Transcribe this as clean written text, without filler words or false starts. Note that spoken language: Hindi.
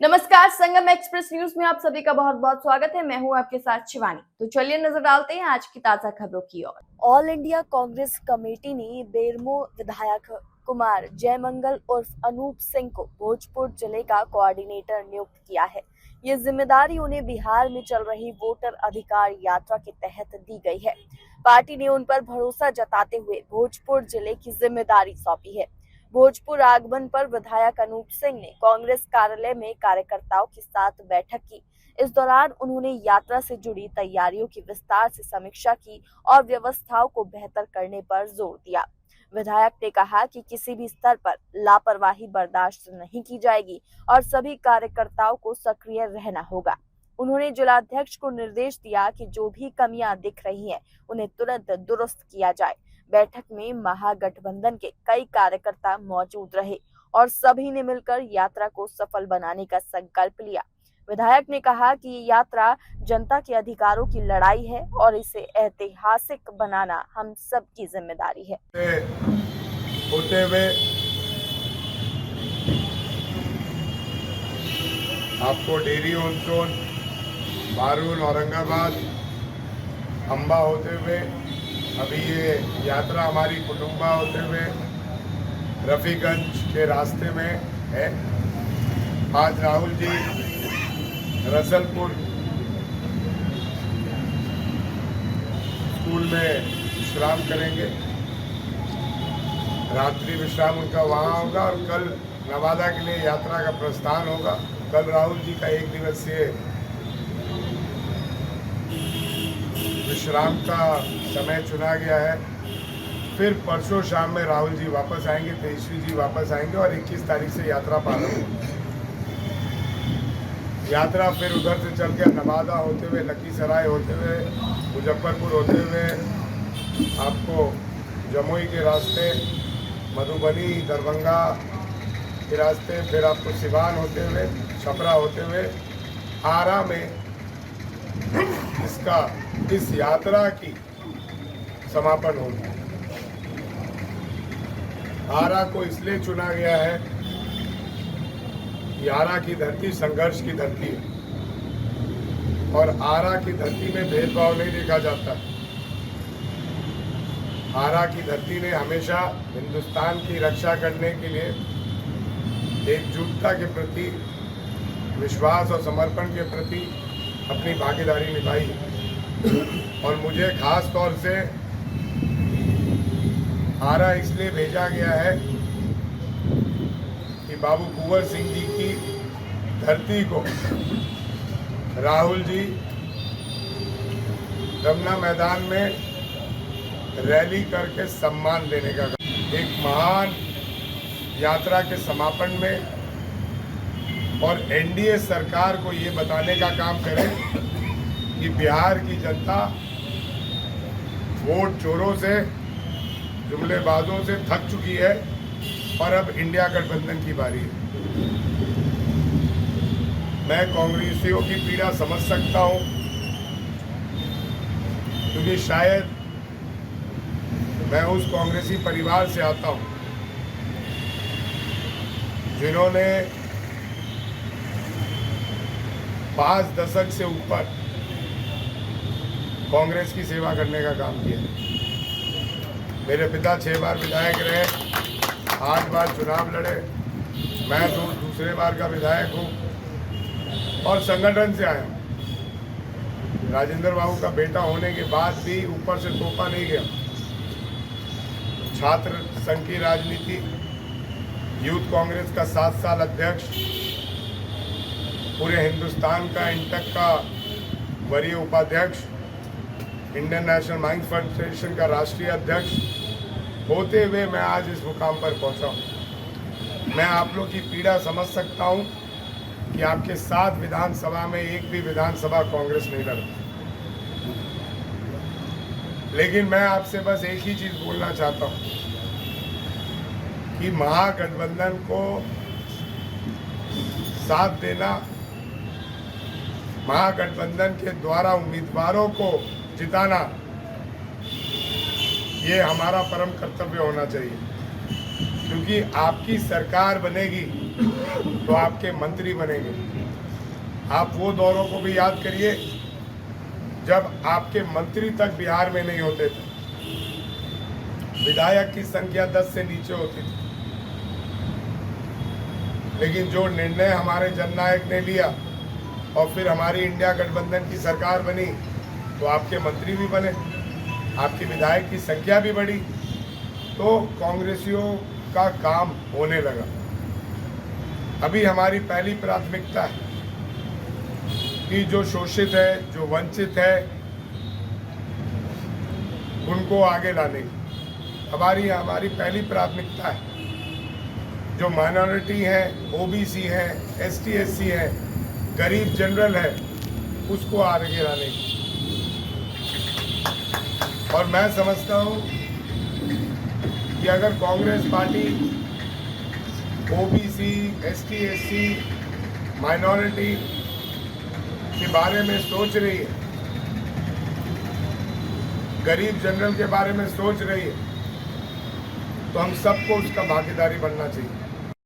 नमस्कार, संगम एक्सप्रेस न्यूज में आप सभी का बहुत बहुत स्वागत है। मैं हूं आपके साथ शिवानी। तो चलिए नजर डालते हैं आज की ताजा खबरों की ओर। ऑल इंडिया कांग्रेस कमेटी ने बेरमो विधायक कुमार जयमंगल उर्फ अनूप सिंह को भोजपुर जिले का कोऑर्डिनेटर नियुक्त किया है। ये जिम्मेदारी उन्हें बिहार में चल रही वोटर अधिकार यात्रा के तहत दी गई है। पार्टी ने उन पर भरोसा जताते हुए भोजपुर जिले की जिम्मेदारी सौंपी है। भोजपुर आगमन पर विधायक अनूप सिंह ने कांग्रेस कार्यालय में कार्यकर्ताओं के साथ बैठक की। इस दौरान उन्होंने यात्रा से जुड़ी तैयारियों की विस्तार से समीक्षा की और व्यवस्थाओं को बेहतर करने पर जोर दिया। विधायक ने कहा कि किसी भी स्तर पर लापरवाही बर्दाश्त नहीं की जाएगी और सभी कार्यकर्ताओं को सक्रिय रहना होगा। उन्होंने जिलाध्यक्ष को निर्देश दिया कि जो भी कमियां दिख रही हैं, उन्हें तुरंत दुरुस्त किया जाए। बैठक में महागठबंधन के कई कार्यकर्ता मौजूद रहे और सभी ने मिलकर यात्रा को सफल बनाने का संकल्प लिया। विधायक ने कहा कि ये यात्रा जनता के अधिकारों की लड़ाई है और इसे ऐतिहासिक बनाना हम सबकी जिम्मेदारी है। होते हुए आपको dairy on Son, barrel, Aurangabad, Amba होते हुए अभी ये यात्रा हमारी कुटुंबा होते हुए रफीगंज के रास्ते में है। आज राहुल जी रसलपुर स्कूल में विश्राम करेंगे, रात्रि विश्राम उनका वहाँ होगा और कल नवादा के लिए यात्रा का प्रस्थान होगा। कल राहुल जी का 1 दिवसीय विश्राम का समय चुना गया है। फिर परसों शाम में राहुल जी वापस आएंगे, तेजस्वी जी वापस आएंगे और 21 तारीख से यात्रा प्रारंभ होगी। यात्रा फिर उधर से चल के नवादा होते हुए, लखीसराय होते हुए, मुजफ्फरपुर होते हुए आपको जमुई के रास्ते, मधुबनी, दरभंगा के रास्ते, फिर आपको सिवान होते हुए, छपरा होते हुए आरा में इस यात्रा की समापन होगी। आरा को इसलिए चुना गया है कि आरा की धरती संघर्ष की धरती है और आरा की धरती में भेदभाव नहीं देखा जाता। आरा की धरती ने हमेशा हिंदुस्तान की रक्षा करने के लिए एकजुटता के प्रति, विश्वास और समर्पण के प्रति अपनी भागीदारी निभाई और मुझे खास तौर से आरा इसलिए भेजा गया है कि बाबू कुंवर सिंह जी की धरती को राहुल जी रमना मैदान में रैली करके सम्मान देने का एक महान यात्रा के समापन में और एनडीए सरकार को ये बताने का काम करें कि बिहार की जनता वोट चोरों से, जुमलेबाजों से थक चुकी है और अब इंडिया गठबंधन की बारी है। मैं कांग्रेसियों की पीड़ा समझ सकता हूं क्योंकि शायद मैं उस कांग्रेसी परिवार से आता हूं जिन्होंने 5 दशक से ऊपर कांग्रेस की सेवा करने का काम किया। मेरे पिता 6 बार विधायक रहे, 8 बार चुनाव लड़े, मैं दूसरे बार का विधायक हूँ और संगठन से आया हूँ। राजेंद्र बाबू का बेटा होने के बाद भी ऊपर से तोपा नहीं गया। छात्र संघ की राजनीति, यूथ कांग्रेस का 7 साल अध्यक्ष, पूरे हिंदुस्तान का इंटक का वरीय उपाध्यक्ष, इंडियन नेशनल माइंस फेडरेशन का राष्ट्रीय अध्यक्ष होते हुए मैं आज इस मुकाम पर पहुंचा हूं। मैं आप लोग की पीड़ा समझ सकता हूं कि आपके 7 विधानसभा में एक भी विधानसभा कांग्रेस नहीं लड़ा, लेकिन मैं आपसे बस एक ही चीज बोलना चाहता हूं कि महागठबंधन को साथ देना, महागठबंधन के द्वारा उम्मीदवारों को जिताना, ये हमारा परम कर्तव्य होना चाहिए क्योंकि आपकी सरकार बनेगी तो आपके मंत्री बनेंगे। आप वो दौरों को भी याद करिए जब आपके मंत्री तक बिहार में नहीं होते थे, विधायक की संख्या 10 से नीचे होती थी। लेकिन जो निर्णय हमारे जननायक ने लिया और फिर हमारी इंडिया गठबंधन की सरकार बनी, तो आपके मंत्री भी बने, आपके विधायक की संख्या भी बढ़ी, तो कांग्रेसियों का काम होने लगा। अभी हमारी पहली प्राथमिकता है कि जो शोषित है, जो वंचित है, उनको आगे लाने की हमारी पहली प्राथमिकता है। जो माइनॉरिटी है, ओबीसी है, एसटी एससी है, गरीब जनरल है, उसको आगे लाने की। और मैं समझता हूँ कि अगर Congress party OBC, ST SC, minority के बारे में सोच रही है, गरीब जनरल के बारे में सोच रही है, तो हम सबको उसका भागीदारी बनना चाहिए।